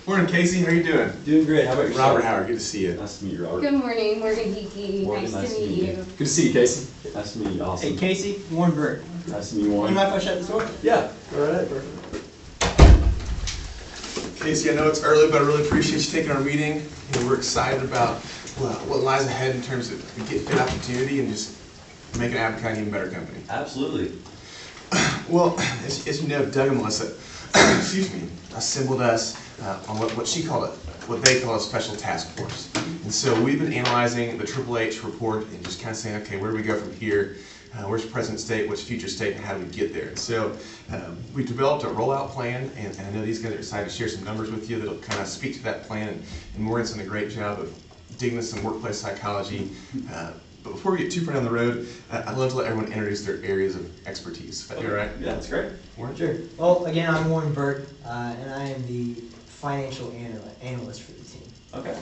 Morning, Casey. How are you doing? Doing great. How about yourself? Robert Howard. Good to see you. Nice to meet you, Robert. Good morning, Morgan Hickey. Morgan, Nice to meet you. Good to see you, Casey. Nice to meet you. Awesome. Hey, Casey, Warren Burt. Nice to meet you, You Warren. mind if I shut this door? Yeah. Go right ahead, Burt. Casey, I know it's early, but I really appreciate you taking our meeting. We're excited about what lies ahead in terms of the Get Fit opportunity and just making Abakai an even better company. Absolutely. Well, as you know, Doug and Melissa, excuse me, assembled us on what they call a special task force. And so we've been analyzing the Triple H report and just kind of saying, okay, where do we go from here? Where's present state, what's future state, and how do we get there? And so we developed a rollout plan, and I know these guys are excited to share some numbers with you that'll kind of speak to that plan. And Morgan's done a great job of digging into some workplace psychology. But before we get too far down the road, I'd love to let everyone introduce their areas of expertise. If that'd be all right? Yeah, that's great. Warren? Sure. Well, again, I'm Warren Burt, and I am the financial analyst for the team. Okay.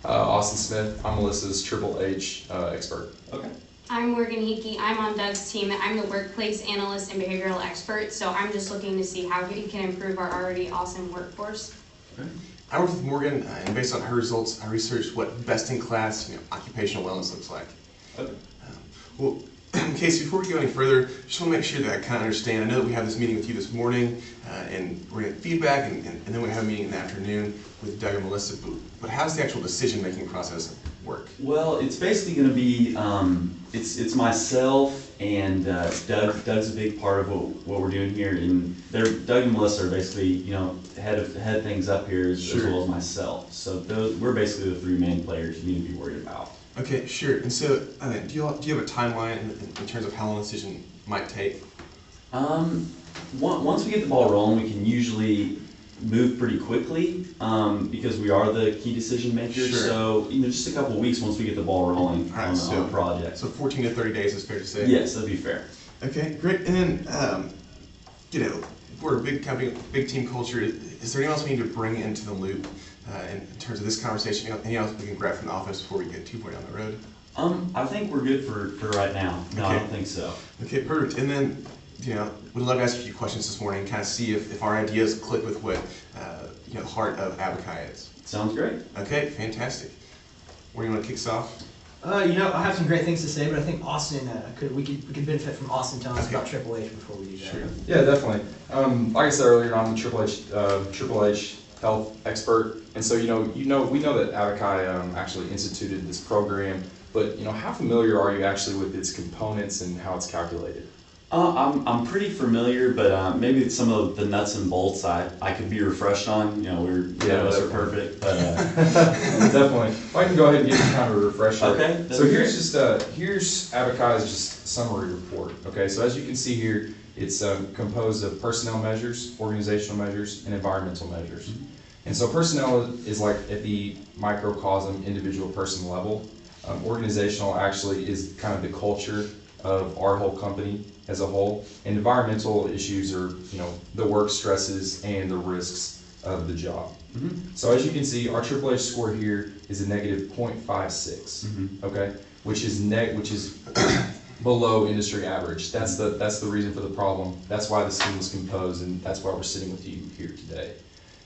Austin Smith. I'm Melissa's Triple H expert. Okay. I'm Morgan Hickey. I'm on Doug's team. I'm the workplace analyst and behavioral expert, so I'm just looking to see how we can improve our already awesome workforce. Okay. I worked with Morgan, and based on her results, I researched what best-in-class occupational wellness looks like. Okay. Well, Casey, before we go any further, just want to make sure that I kind of understand. I know that we have this meeting with you this morning, and we're going to get feedback, and then we're going to have a meeting in the afternoon with Doug and Melissa. But how does the actual decision-making process work? Well, it's basically going to be it's myself and Doug's a big part of what we're doing here, and Doug and Melissa are basically head things up here as well as myself. So we're basically the three main players you need to be worried about. Okay, sure. And so, do you have a timeline in terms of how long the decision might take? Once we get the ball rolling, we can usually move pretty quickly because we are the key decision makers. Sure. So just a couple of weeks once we get the ball rolling on the project. So 14 to 30 days is fair to say? Yes, that'd be fair. Okay, great. And then, we're a big company, big team culture. Is there anything else we need to bring into the loop in terms of this conversation? Anything else we can grab from the office before we get too far down the road? I think we're good for right now. No, Okay. I don't think so. Okay, perfect. And then, we'd love to ask a few questions this morning and kind of see if our ideas click with what the heart of Abakai is. Sounds great. Okay, fantastic. Where do you want to kick us off? I have some great things to say, but I think Austin we could benefit from Austin telling us about Triple H before we do that. Sure. Yeah, definitely. Like I said earlier, I'm the Triple H health expert, and so we know that Abakai actually instituted this program, but how familiar are you actually with its components and how it's calculated? I'm pretty familiar, but maybe some of the nuts and bolts I could be refreshed on. None of us are perfect, but definitely. I can go ahead and give you kind of a refresher. Okay. So here's Abakai's just summary report. Okay, so as you can see here, it's composed of personnel measures, organizational measures, and environmental measures. Mm-hmm. And so personnel is like at the microcosm, individual person level. Organizational actually is kind of the culture of our whole company as a whole, and environmental issues are the work stresses and the risks of the job. Mm-hmm. So as you can see, our Triple H score here is a negative 0.56. Mm-hmm. Okay, which is below industry average. That's the reason for the problem. That's why the scheme was composed, and that's why we're sitting with you here today.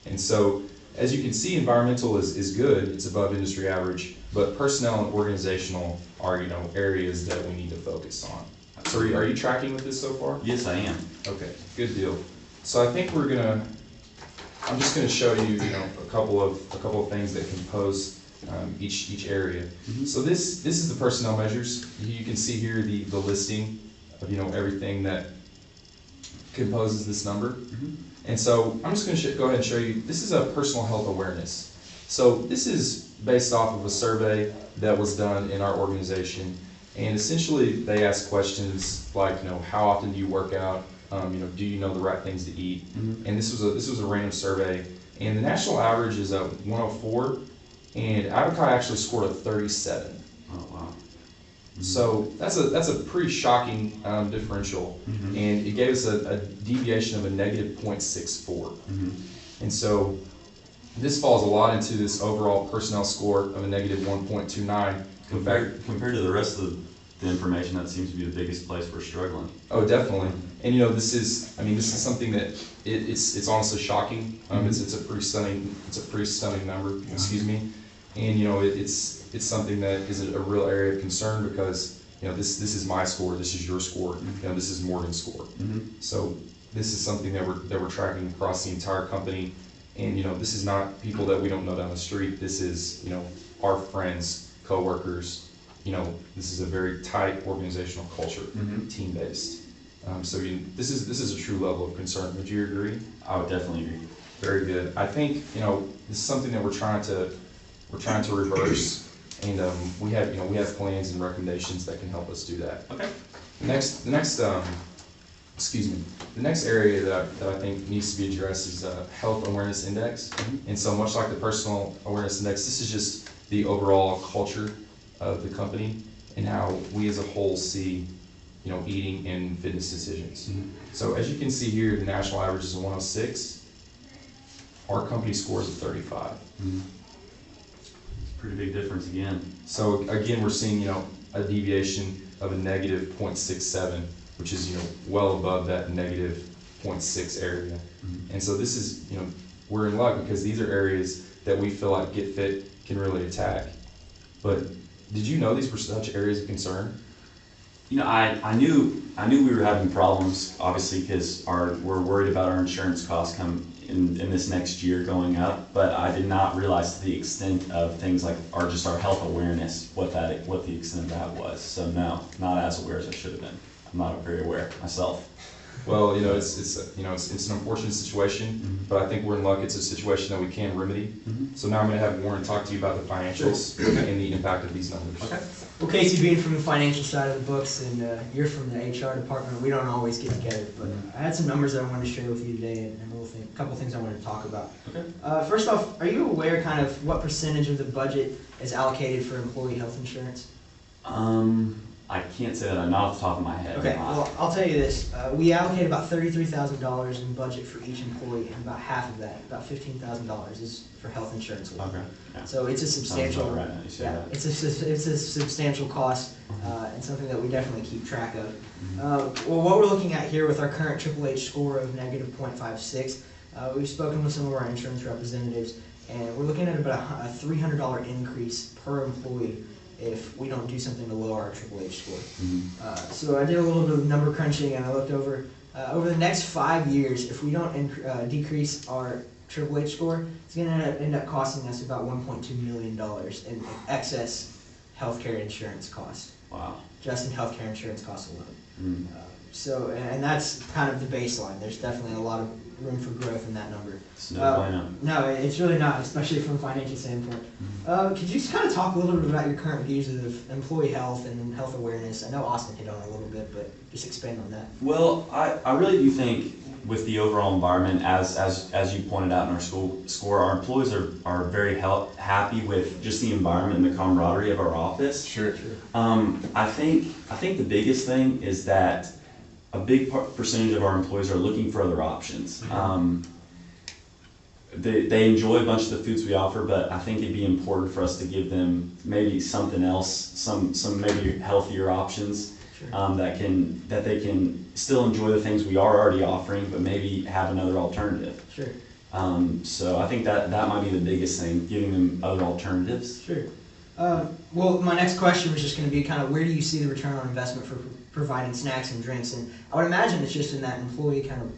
And so, as you can see, environmental is good. It's above industry average, but personnel and organizational are areas that we need to focus on. So are you tracking with this so far? yes, I am. Okay, good deal. So I think I'm just gonna show you a couple of things that compose each area. Mm-hmm. So this is the personnel measures. You can see here the listing of everything that composes this number. Mm-hmm. And so I'm just going to go ahead and show you, this is a personal health awareness. So this is based off of a survey that was done in our organization. And essentially they ask questions like, how often do you work out? Do you know the right things to eat? Mm-hmm. And this was a random survey. And the national average is 104, and Abakai actually scored a 37. Oh, wow. Mm-hmm. So that's a pretty shocking differential, Mm-hmm. and it gave us a deviation of a negative 0.64. Mm-hmm. And so this falls a lot into this overall personnel score of a negative 1.29 Compared to the rest of the information, that seems to be the biggest place we're struggling. Oh, definitely. And this is something that it's honestly shocking. It's a pretty stunning number. Excuse me. And it's something that is a real area of concern because this is my score, this is your score, this is Morgan's score. So this is something that we're tracking across the entire company. And this is not people that we don't know down the street. This is our friends, coworkers. This is a very tight organizational culture, team-based. So this is a true level of concern. Would you agree? I would definitely agree. Very good. I think this is something that we're trying to reverse, and we have plans and recommendations that can help us do that. Okay. The next area that I think needs to be addressed is health awareness index. And so much like the personal awareness index, this is just the overall culture of the company and how we as a whole see eating and fitness decisions. So as you can see here, the national average is a 106. Our company score is a 35. Pretty big difference again. So again, we're seeing a deviation of a negative 0.67, which is well above that negative 0.6 area. And so this is we're in luck because these are areas that we feel like Get Fit can really attack. But did you know these were such areas of concern? I knew we were having problems, obviously, because we're worried about our insurance costs in this next year going up, but I did not realize to the extent of things like our health awareness, what the extent of that was. So no, not as aware as I should have been. I'm not very aware myself. Well, it's an unfortunate situation, but I think we're in luck. It's a situation that we can remedy. So now I'm going to have Warren talk to you about the financials and the impact of these numbers. Okay. Well, Casey, being from the financial side of the books and you're from the HR department, we don't always get together, but I had some numbers that I wanted to share with you today and a couple things I wanted to talk about. Okay. First off, are you aware kind of what percentage of the budget is allocated for employee health insurance? I can't say that. I'm not off the top of my head. Okay, well, I'll tell you this. We allocate about $33,000 in budget for each employee, and about half of that, about $15,000, is for health insurance. Okay. Yeah. So it's a substantial, Sounds about right now you say that. it's a substantial cost, and something that we definitely keep track of. Well, what we're looking at here with our current Triple H score of negative 0.56, we've spoken with some of our insurance representatives, and we're looking at about a $300 increase per employee if we don't do something to lower our Triple H score. So I did a little bit of number crunching and I looked over the next 5 years, if we don't decrease our Triple H score, it's going to end up costing us about $1.2 million in excess healthcare insurance cost. Wow. Just in healthcare insurance costs alone. So, and that's kind of the baseline. There's definitely a lot of room for growth in that number. It's no bueno. No, it's really not, especially from a financial standpoint. Could you just kind of talk a little bit about your current views of employee health and health awareness? I know Austin hit on it a little bit, but just expand on that. Well, I really do think with the overall environment, as you pointed out in our score, our employees are very happy with just the environment and the camaraderie of our office. Sure. I think the biggest thing is that a big percentage of our employees are looking for other options. They enjoy a bunch of the foods we offer, but I think it'd be important for us to give them maybe something else, some maybe healthier options. Sure. That they can still enjoy the things we are already offering, but maybe have another alternative. Sure. So I think that might be the biggest thing, giving them other alternatives. Sure. Well, my next question was just going to be kind of where do you see the return on investment for providing snacks and drinks? And I would imagine it's just in that employee kind of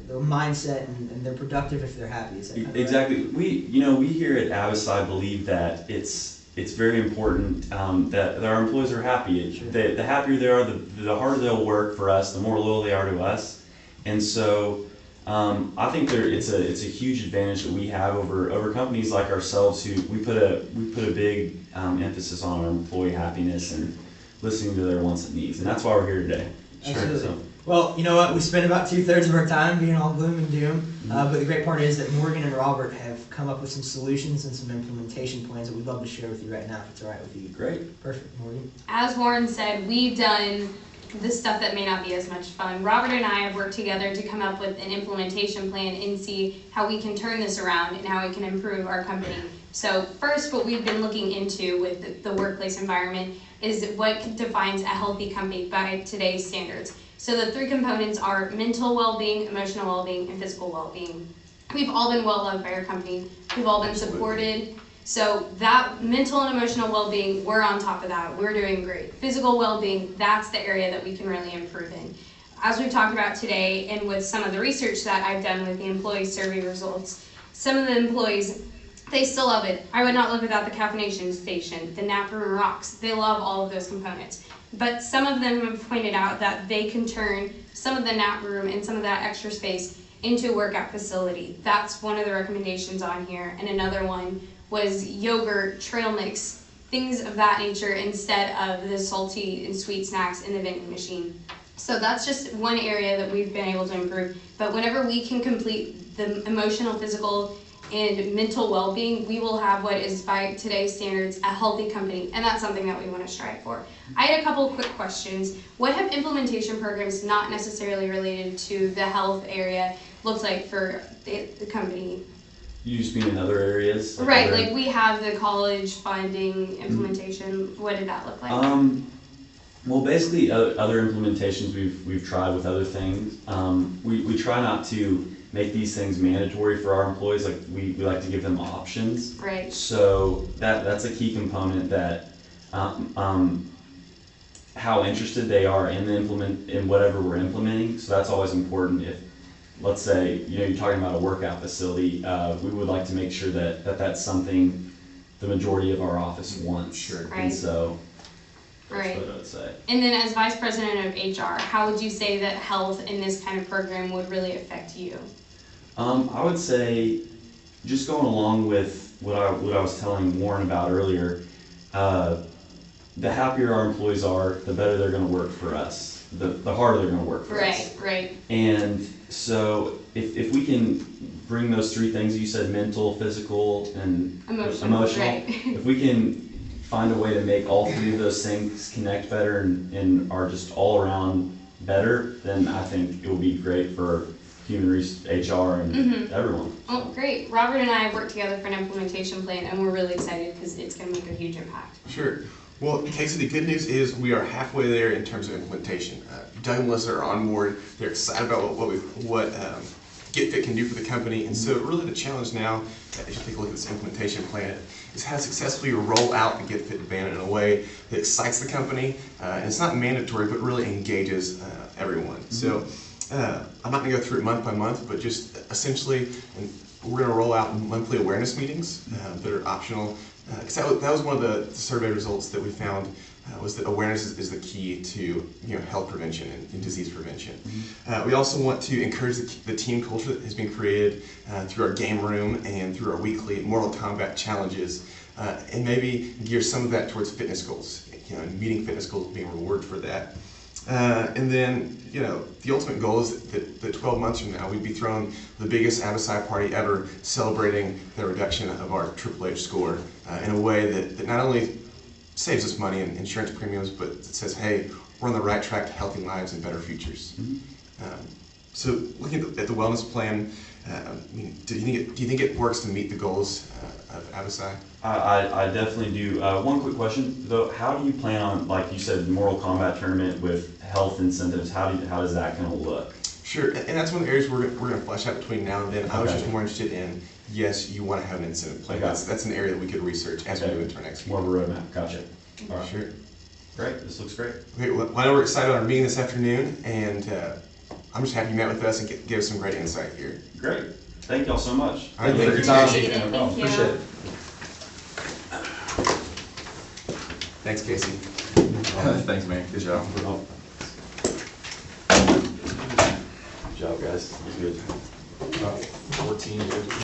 the mindset and they're productive if they're happy. Is that kind of exactly? Right? We here at Avocide believe that it's very important that our employees are happy. Sure. The happier they are, the harder they'll work for us, the more loyal they are to us. And so I think it's a huge advantage that we have over companies like ourselves who we put a big emphasis on our employee happiness and listening to their wants and needs. And that's why we're here today. Absolutely. So. Well, you know what? We spend about 2/3 of our time being all gloom and doom, but the great part is that Morgan and Robert have come up with some solutions and some implementation plans that we'd love to share with you right now, if it's all right with you. Great. Perfect, Morgan. As Warren said, we've done the stuff that may not be as much fun. Robert and I have worked together to come up with an implementation plan and see how we can turn this around and how we can improve our company. So first, what we've been looking into with the workplace environment is what defines a healthy company by today's standards. So the three components are mental well-being, emotional well-being, and physical well-being. We've all been well loved by our company. We've all been supported. So that mental and emotional well-being, we're on top of that. We're doing great. Physical well-being, that's the area that we can really improve in. As we've talked about today, and with some of the research that I've done with the employee survey results, some of the employees, they still love it. I would not live without the caffeination station, the nap room rocks. They love all of those components. But some of them have pointed out that they can turn some of the nap room and some of that extra space into a workout facility. That's one of the recommendations on here. And another one was yogurt, trail mix, things of that nature instead of the salty and sweet snacks in the vending machine. So that's just one area that we've been able to improve. But whenever we can complete the emotional, physical, and mental well-being, we will have what is by today's standards a healthy company, and that's something that we want to strive for. I had a couple of quick questions. What have implementation programs not necessarily related to the health area looked like for the company? You just mean in other areas? Right, other- like we have the college funding implementation. What did that look like? Well, basically, other implementations we've tried with other things. We try not to make these things mandatory for our employees. Like we like to give them options. Right. So that's a key component that how interested they are in whatever we're implementing. So that's always important. If let's say you're talking about a workout facility, we would like to make sure that that's something the majority of our office wants. Sure. Right. And so. That's Right. what I would say. And then as Vice President of HR, how would you say that health in this kind of program would really affect you? I would say, just going along with what I was telling Warren about earlier, the happier our employees are, the better they're going to work for us. The harder they're going to work for us. Right. And so, if we can bring those three things you said, mental, physical, and Emotional, right. if we can find a way to make all three of those things connect better and are just all around better, then I think it will be great for HR and everyone. Oh, great. Robert and I have worked together for an implementation plan, and we're really excited because it's going to make a huge impact. Sure. Well, Casey, the good news is we are halfway there in terms of implementation. Doug and Melissa are on board. They're excited about what GetFit can do for the company. And so really the challenge now, as you take a look at this implementation plan, is how to successfully roll out the GetFit banner in a way that excites the company. And it's not mandatory, but really engages everyone. So I'm not going to go through it month by month, but just essentially we're going to roll out monthly awareness meetings that are optional. Because that was one of the survey results that we found was that awareness is the key to health prevention and disease prevention. We also want to encourage the team culture that has been created through our game room and through our weekly Mortal Kombat challenges, and maybe gear some of that towards fitness goals. And meeting fitness goals being rewarded for that. And then, the ultimate goal is that 12 months from now, we'd be throwing the biggest Abasci party ever, celebrating the reduction of our Triple H score in a way that not only saves us money in insurance premiums, but it says, hey, we're on the right track to healthy lives and better futures. So looking at the wellness plan, do you think it works to meet the goals of Abasci? I definitely do. One quick question though: how do you plan on, like you said, Mortal Kombat tournament with health incentives? How is that going to look? Sure, and that's one of the areas we're going to flesh out between now and then. I was Okay. just more interested in, yes, you want to have an incentive plan. Okay. That's an area that we could research as we Okay. move into our next More meeting. of a roadmap. Gotcha. All right. Sure. Great. This looks great. Okay, well, I know we're excited about our meeting this afternoon, and I'm just happy you met with us and gave us some great insight here. Great. Thank y'all so much. All right, Thank thank you, you. Tom. Appreciate it. No problem. Thank you. Appreciate it. Thanks, Casey. Thanks, man. Good job. Good job, guys. It was good. 14.